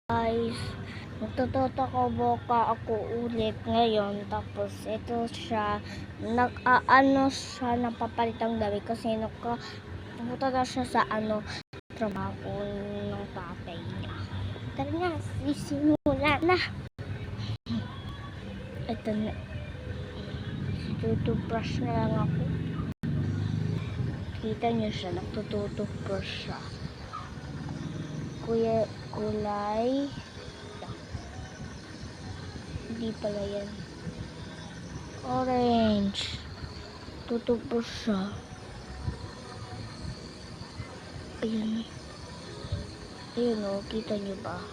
Guys, magtututo ko boka ako ulit ngayon. Tapos ito siya, nag-aano siya, napapalitang gabi kasi pumunta na siya sa trabaho ng tatay niya. Tara na, sisimula na. Ito na, tutubrush na lang ako. Kita niyo siya, nagtutubrush siya. Kulay hindi pala yan, orange. Tutubos siya. Ayun o, kita nyo ba?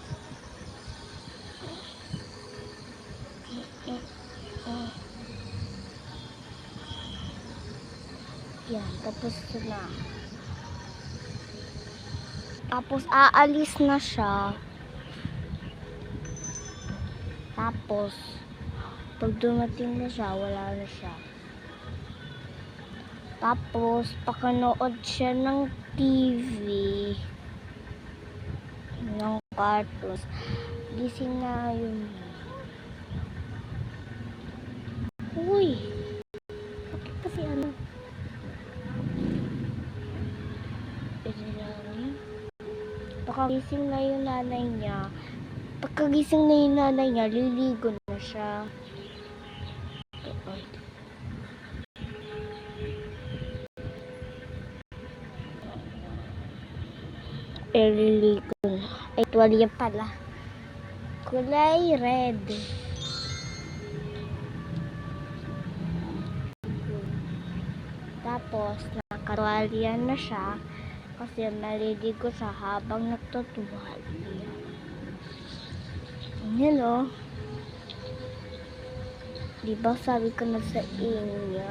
Yan, tapos na. Tapos aalis na siya. Tapos pag dumating na siya, wala na siya. Tapos pakanood siya ng TV, ng cartoons. Gising na yun. Uy, bakit kasi pagkagising na yung nanay niya. Pagkagising na yung nanay niya, liligo na siya. Liligo na. Ay, tuwalya pala. Kulay red. Tapos, nakatuwalya na siya. Kasi maliligo siya habang nagtutuwalya. Hello. Diba sabi ko na sa inyo?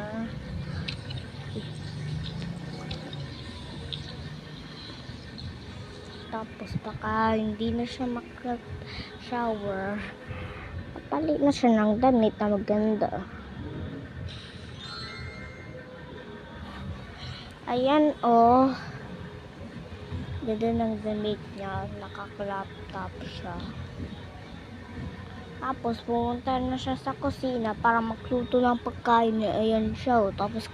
Tapos baka hindi na siya maka-shower, papalit na siya ng damit na maganda. Ayan o. Ganda ng damit niya. Naka-laptop siya. Tapos pumunta na siya sa kusina para magluto ng pagkain niya. Ayan siya o. Tapos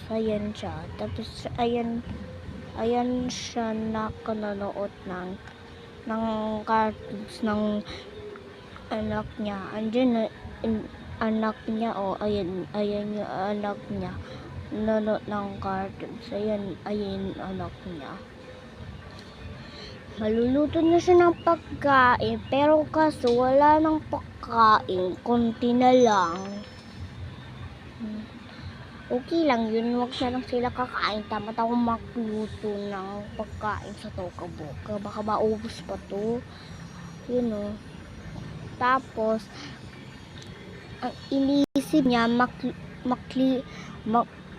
ayan siya. Tapos ayan siya nakanonood ng cartoons ng anak niya. Andiyan na anak niya o. Ayan yung anak niya. Nanonood ng cartoons. Ayan anak niya. Maluluto na siya ng pagkain, pero kaso wala ng pagkain, konti na lang. Okay lang yun, wag na lang sila kakain. Tama akong magluto ng pagkain sa toka-boka. Baka maubos pa to. Yun o. Tapos, ang inisip niya,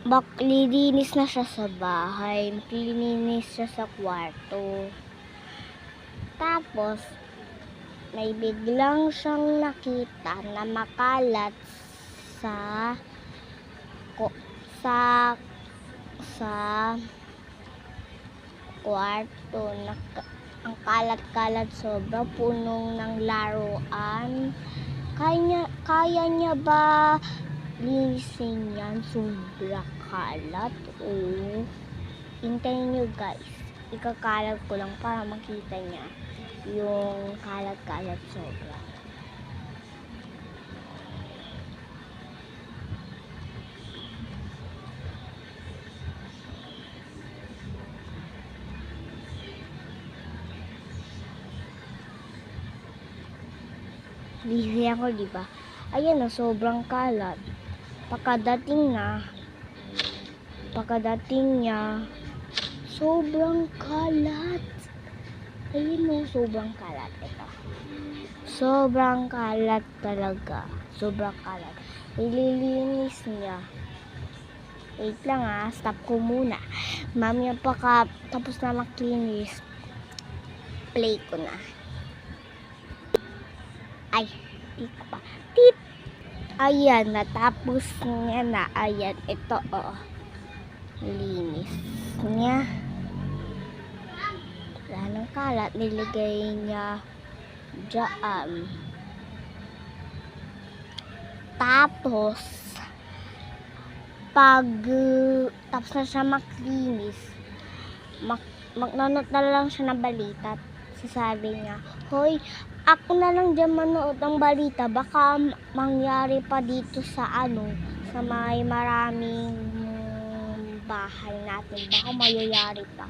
maglilinis na siya sa bahay. Maglilinis siya sa kwarto. Tapos, may biglang siyang nakita na makalat sa kwarto. Ang kalat-kalat, sobra punong ng laruan. Kaya niya ba linisin yan? Sobra kalat. Hintayin nyo guys, ikakalat ko lang para makita niya yung kalat-kalat sobra. Busy ako, diba? Ayan na, sobrang kalat. Pagkadating niya, sobrang kalat. Ayun o, sobrang kalat. Ito. Sobrang kalat talaga. Sobrang kalat. Ililinis niya. Wait lang stop ko muna. Mamaya tapos na makinis, play ko na. Ay, di ko pa. Tit! Ayan, natapos niya na. Ayan, ito linis niya. ng kalat, niligay niya dyan. Tapos, tapos na siya maklinis, magnonot na lang siya ng balita. Sasabi niya, hoy, ako na lang dyan manood ng balita, baka mangyari pa dito sa sa may maraming bahay natin, baka mayayari pa.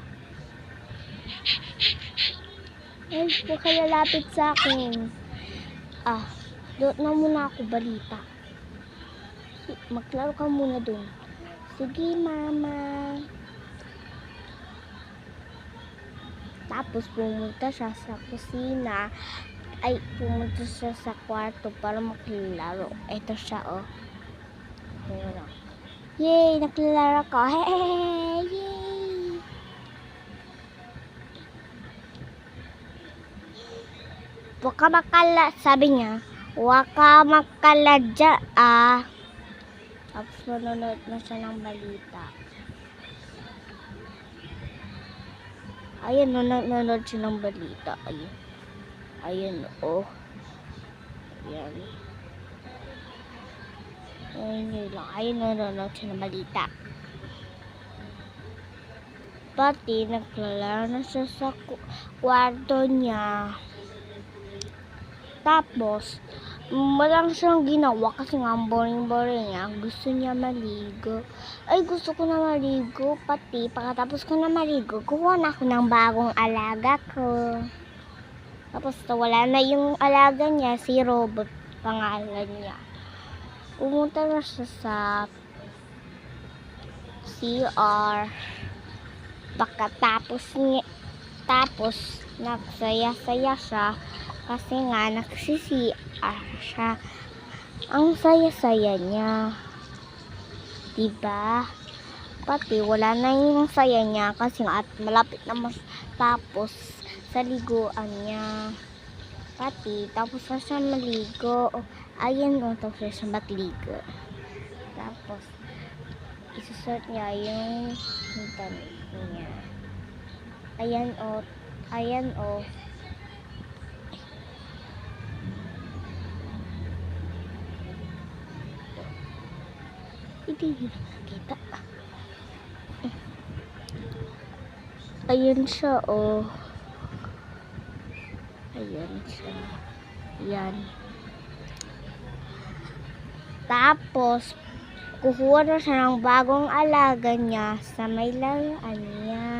Ay, huwag ka lalapit sa akin. Doon na muna ako balita. Maglaro ka muna doon. Sige, mama. Tapos pumunta siya sa kusina. Ay, pumunta siya sa kwarto para maglaro. Ito siya, oh. Ayan, oh. Yay! Naglalaro ko. Hey! Yay! Huwag ka makala, sabi niya. Huwag ka makala dyan, Tapos manonood na siya ng balita. Ayan, nanonood siya ng balita. Ayan. Ayan, oh. Ayan. Ayan lang. Ayan, nanonood siya ng balita. Pati, naglalaro na siya sa kwarto niya. Tapos, walang siyang ginawa kasi nga boring-boring niya. Gusto niya maligo. Ay, gusto ko na maligo. Pati, pagkatapos ko na maligo, kuha na ako ng bagong alaga ko. Tapos, wala na yung alaga niya, si Robot, pangalan niya. Pumunta na siya sa CR. Tapos, nagsaya-saya siya. Kasi nga, nagsisi-CR siya. Ang saya-saya niya. Diba? Pati, wala na yung saya niya. Kasi nga, at malapit na tapos sa liguan niya. Pati, tapos na siya maligo. Ayan, tapos na siya matligo. Tapos, isusot niya yung damit niya. Ayan, Ayan, Hindi nyo nakita. Ayan siya, Ayan siya. Ayan. Tapos, kukuha na siya ng bagong alaga niya sa may laruan niya.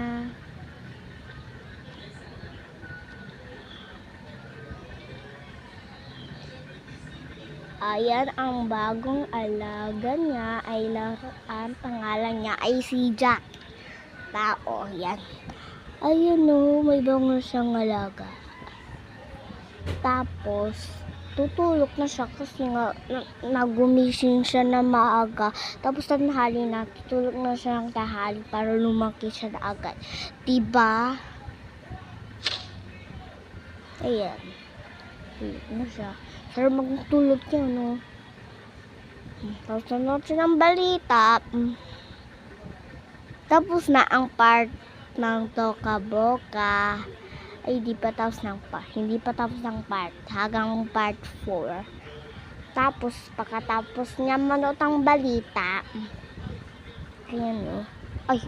Ayan, ang bagong alaga niya ay laruan. Pangalan niya ay si Jack. Tao, yan. Ayan, may bagong siyang alaga. Tapos, tutulog na siya kasi nga nagumising siya na maaga. Tapos tanghali na, tutulog na siya ng tanghali para lumaki siya na agad. Diba? Ayan. Tulog na siya. Pero magtulog siya, Tapos nanonood siya ng balita. Tapos na ang part ng Toka Boka. Ay, hindi pa tapos ng part. Hanggang part 4. Tapos, pagkatapos niya manood ng balita. Ayan, Ay.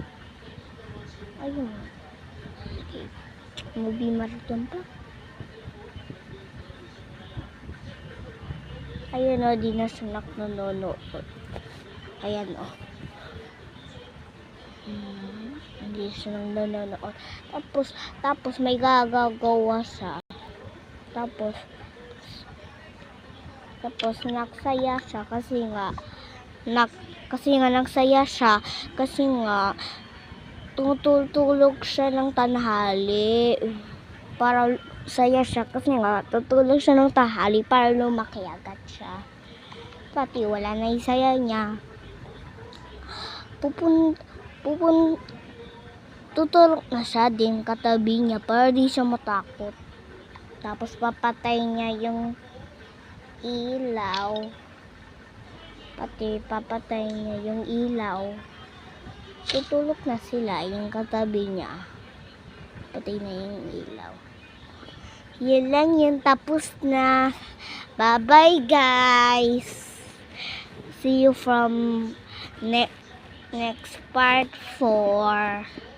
Ayun. Okay. Movie marathon pa. Ayun, di na siya nanonood. Ayan, Hindi siya nanonood. Tapos may gagawa siya. Tapos nagsaya siya kasi nga nagsaya siya kasi nga tutulog siya ng tanghali para saya siya kasi nga tutulog siya ng tanghali para lumaki agad siya. Pati wala na yung saya niya. Tutulog na siya din katabi niya para di siya matakot. Tapos papatay niya yung ilaw. Pati papatay niya yung ilaw. Tutulog na sila yung katabi niya. Patay na yung ilaw. Yun lang yun. Tapos na. Bye-bye, guys. See you from next part 4.